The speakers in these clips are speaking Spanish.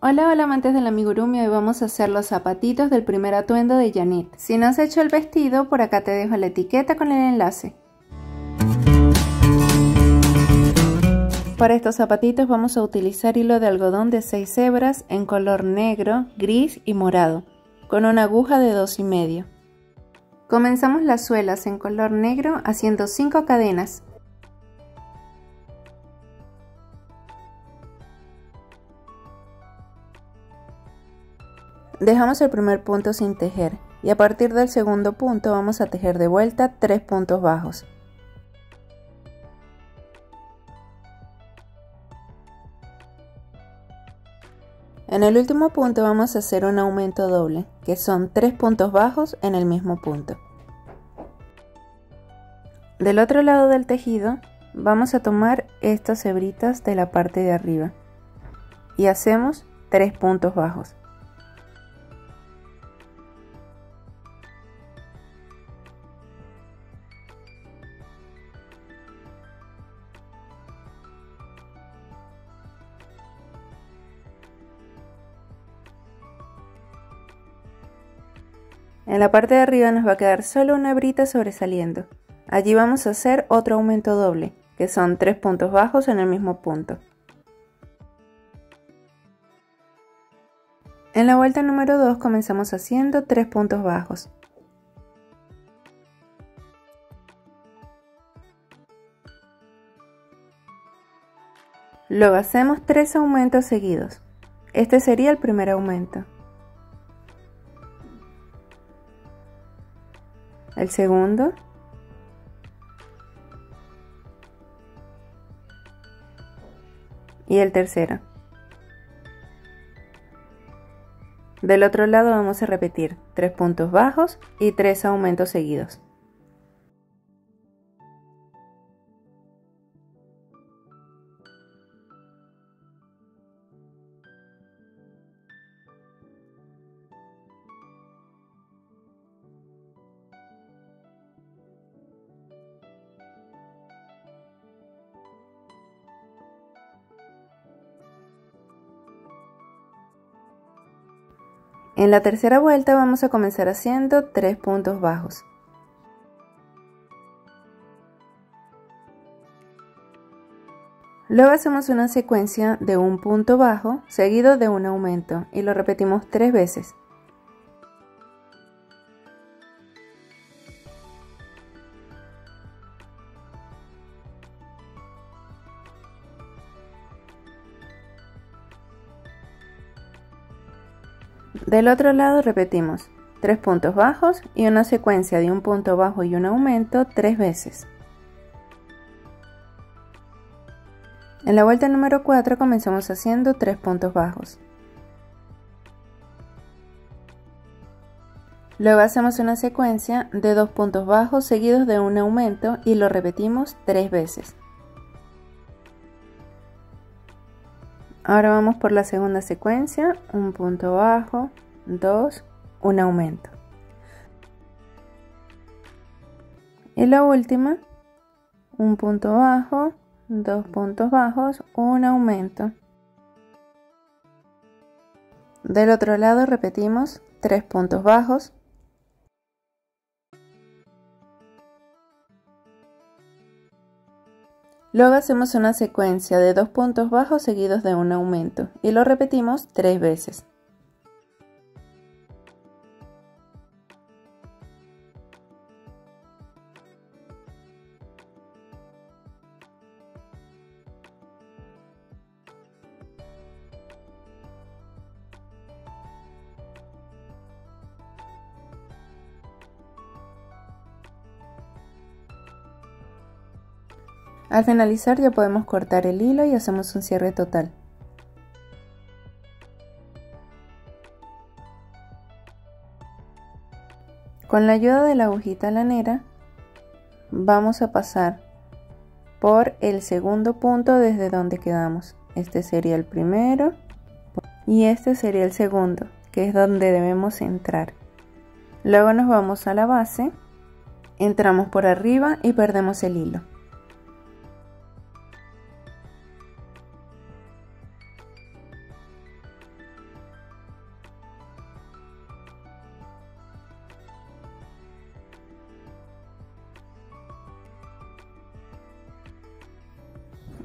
Hola, hola amantes del amigurumi, hoy vamos a hacer los zapatitos del primer atuendo de Janet. Si no has hecho el vestido, por acá te dejo la etiqueta con el enlace. Para estos zapatitos vamos a utilizar hilo de algodón de 6 hebras en color negro, gris y morado, con una aguja de 2,5. Comenzamos las suelas en color negro haciendo 5 cadenas. Dejamos el primer punto sin tejer y a partir del segundo punto vamos a tejer de vuelta 3 puntos bajos. En el último punto vamos a hacer un aumento doble, que son 3 puntos bajos en el mismo punto. Del otro lado del tejido vamos a tomar estas hebritas de la parte de arriba y hacemos 3 puntos bajos. En la parte de arriba nos va a quedar solo una hebrita sobresaliendo. Allí vamos a hacer otro aumento doble, que son 3 puntos bajos en el mismo punto. En la vuelta número 2 comenzamos haciendo 3 puntos bajos. Luego hacemos 3 aumentos seguidos. Este sería el primer aumento. El segundo, y el tercero. Del otro lado vamos a repetir 3 puntos bajos y 3 aumentos seguidos. En la tercera vuelta vamos a comenzar haciendo 3 puntos bajos. Luego hacemos una secuencia de un punto bajo seguido de un aumento y lo repetimos 3 veces. Del otro lado repetimos 3 puntos bajos y una secuencia de un punto bajo y un aumento 3 veces. En la vuelta número 4 comenzamos haciendo 3 puntos bajos. Luego hacemos una secuencia de 2 puntos bajos seguidos de un aumento y lo repetimos 3 veces. Ahora vamos por la segunda secuencia, un punto bajo, 2, un aumento. Y la última, un punto bajo, 2 puntos bajos, un aumento. Del otro lado repetimos 3 puntos bajos. Luego hacemos una secuencia de 2 puntos bajos seguidos de un aumento y lo repetimos 3 veces. Al finalizar ya podemos cortar el hilo y hacemos un cierre total. Con la ayuda de la agujita lanera vamos a pasar por el segundo punto desde donde quedamos. Este sería el primero y este sería el segundo, que es donde debemos entrar. Luego nos vamos a la base, entramos por arriba y perdemos el hilo.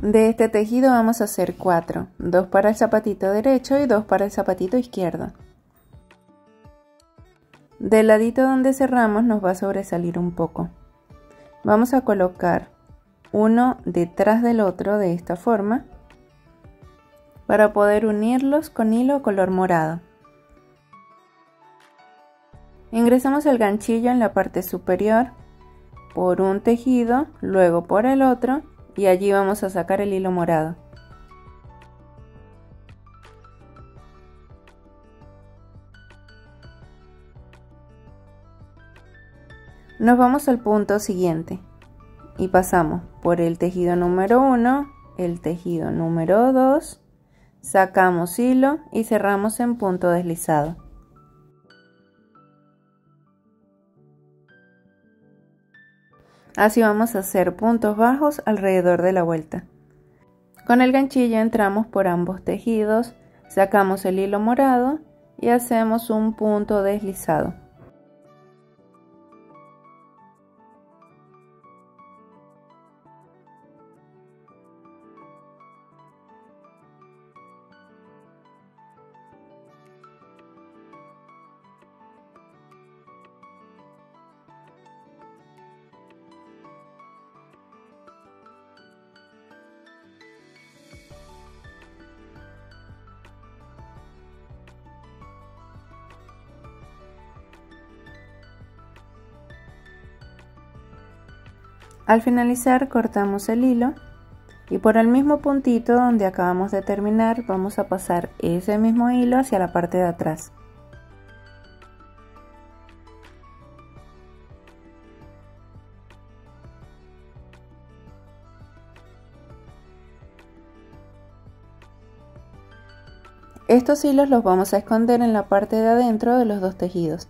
De este tejido vamos a hacer 4, 2 para el zapatito derecho y 2 para el zapatito izquierdo. Del ladito donde cerramos nos va a sobresalir un poco. Vamos a colocar uno detrás del otro de esta forma para poder unirlos con hilo color morado. Ingresamos el ganchillo en la parte superior por un tejido, luego por el otro y allí vamos a sacar el hilo morado. Nos vamos al punto siguiente y pasamos por el tejido número 1, el tejido número 2, sacamos hilo y cerramos en punto deslizado. Así vamos a hacer puntos bajos alrededor de la vuelta. Con el ganchillo entramos por ambos tejidos, sacamos el hilo morado y hacemos un punto deslizado. Al finalizar cortamos el hilo y por el mismo puntito donde acabamos de terminar vamos a pasar ese mismo hilo hacia la parte de atrás. Estos hilos los vamos a esconder en la parte de adentro de los dos tejidos.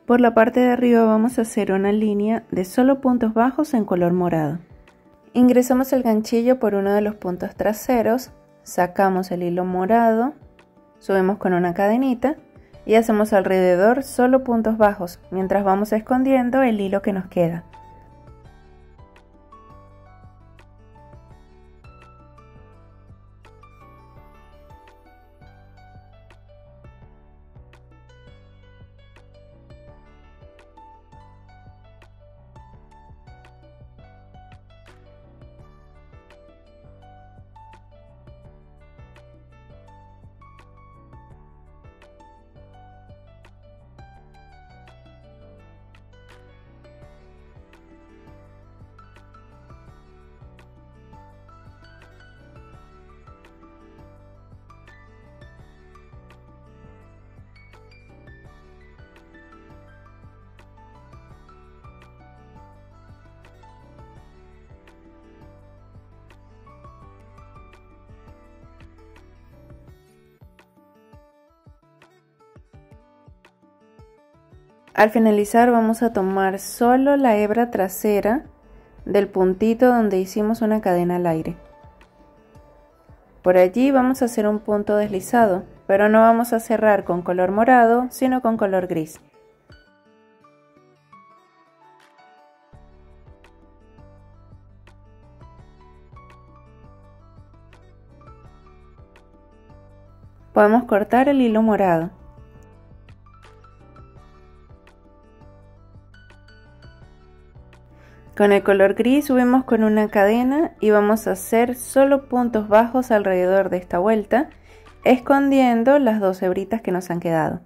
Por la parte de arriba vamos a hacer una línea de solo puntos bajos en color morado. Ingresamos el ganchillo por uno de los puntos traseros, sacamos el hilo morado, subimos con una cadenita y hacemos alrededor solo puntos bajos mientras vamos escondiendo el hilo que nos queda. Al finalizar vamos a tomar solo la hebra trasera del puntito donde hicimos una cadena al aire. Por allí vamos a hacer un punto deslizado, pero no vamos a cerrar con color morado, sino con color gris. Podemos cortar el hilo morado. Con el color gris subimos con una cadena y vamos a hacer solo puntos bajos alrededor de esta vuelta, escondiendo las dos hebritas que nos han quedado.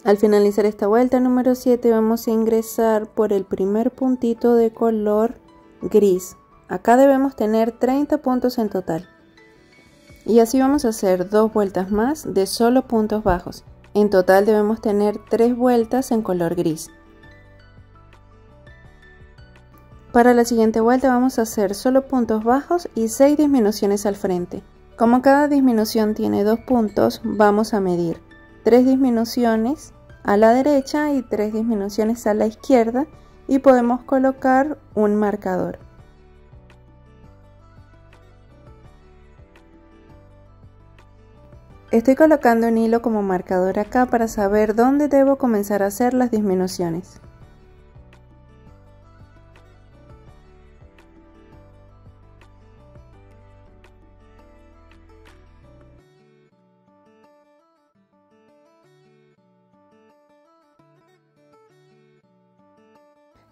Al finalizar esta vuelta número 7 vamos a ingresar por el primer puntito de color gris. Acá debemos tener 30 puntos en total. Y así vamos a hacer 2 vueltas más de solo puntos bajos. En total debemos tener 3 vueltas en color gris. Para la siguiente vuelta vamos a hacer solo puntos bajos y 6 disminuciones al frente. Como cada disminución tiene 2 puntos, vamos a medir 3 disminuciones a la derecha y 3 disminuciones a la izquierda y podemos colocar un marcador. Estoy colocando un hilo como marcador acá para saber dónde debo comenzar a hacer las disminuciones.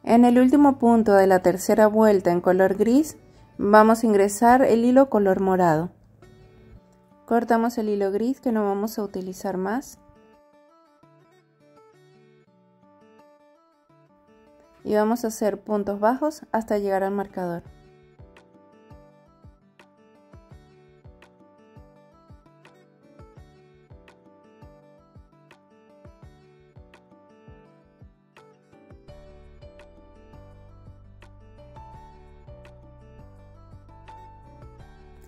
En el último punto de la tercera vuelta en color gris, vamos a ingresar el hilo color morado. Cortamos el hilo gris que no vamos a utilizar más. Y vamos a hacer puntos bajos hasta llegar al marcador.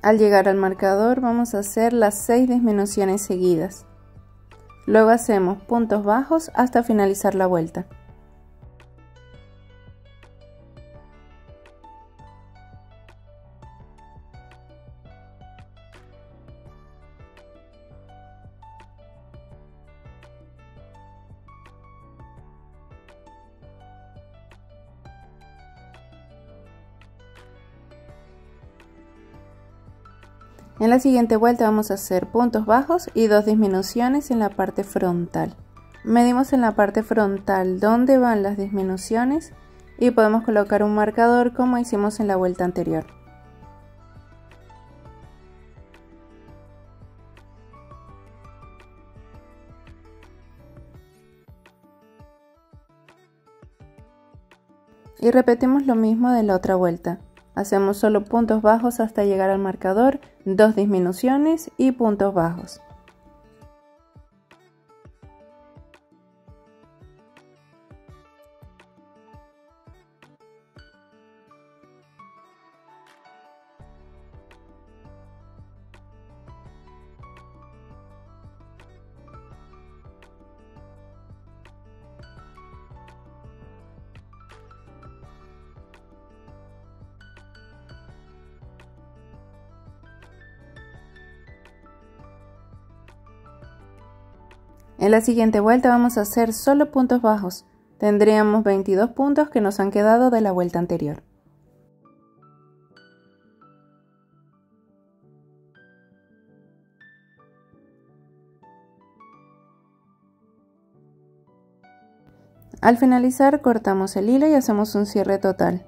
Al llegar al marcador vamos a hacer las 6 disminuciones seguidas. Luego hacemos puntos bajos hasta finalizar la vuelta. En la siguiente vuelta vamos a hacer puntos bajos y 2 disminuciones en la parte frontal. Medimos en la parte frontal dónde van las disminuciones y podemos colocar un marcador como hicimos en la vuelta anterior. Y repetimos lo mismo de la otra vuelta. Hacemos solo puntos bajos hasta llegar al marcador, 2 disminuciones y puntos bajos. En la siguiente vuelta vamos a hacer solo puntos bajos. Tendríamos 22 puntos que nos han quedado de la vuelta anterior. Al finalizar cortamos el hilo y hacemos un cierre total.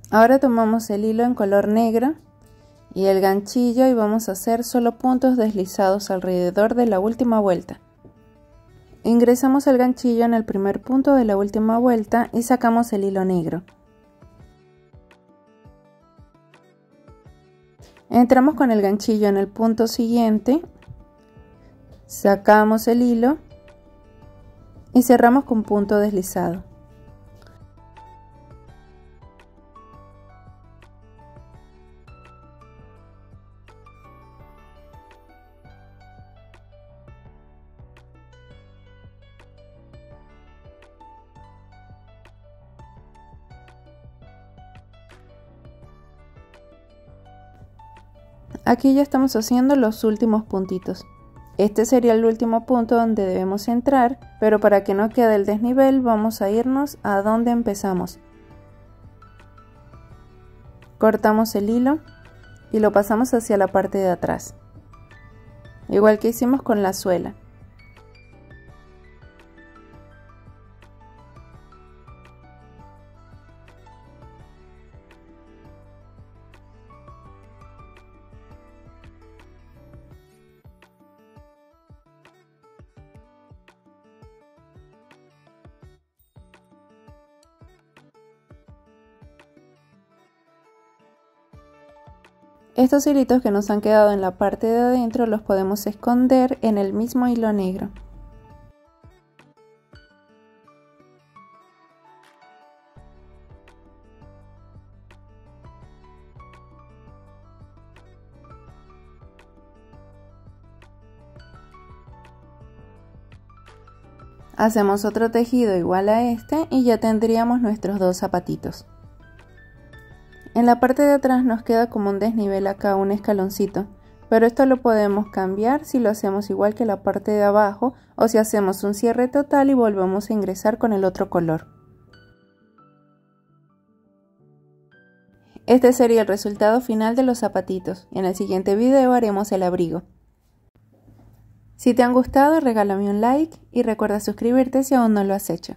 Ahora tomamos el hilo en color negro y el ganchillo y vamos a hacer solo puntos deslizados alrededor de la última vuelta. Ingresamos el ganchillo en el primer punto de la última vuelta y sacamos el hilo negro. Entramos con el ganchillo en el punto siguiente, sacamos el hilo y cerramos con punto deslizado. Aquí ya estamos haciendo los últimos puntitos. Este sería el último punto donde debemos entrar, pero para que no quede el desnivel vamos a irnos a donde empezamos. Cortamos el hilo y lo pasamos hacia la parte de atrás, igual que hicimos con la suela. Estos hilitos que nos han quedado en la parte de adentro los podemos esconder en el mismo hilo negro. Hacemos otro tejido igual a este y ya tendríamos nuestros dos zapatitos. En la parte de atrás nos queda como un desnivel acá, un escaloncito, pero esto lo podemos cambiar si lo hacemos igual que la parte de abajo o si hacemos un cierre total y volvemos a ingresar con el otro color. Este sería el resultado final de los zapatitos. En el siguiente video haremos el abrigo. Si te han gustado, regálame un like y recuerda suscribirte si aún no lo has hecho.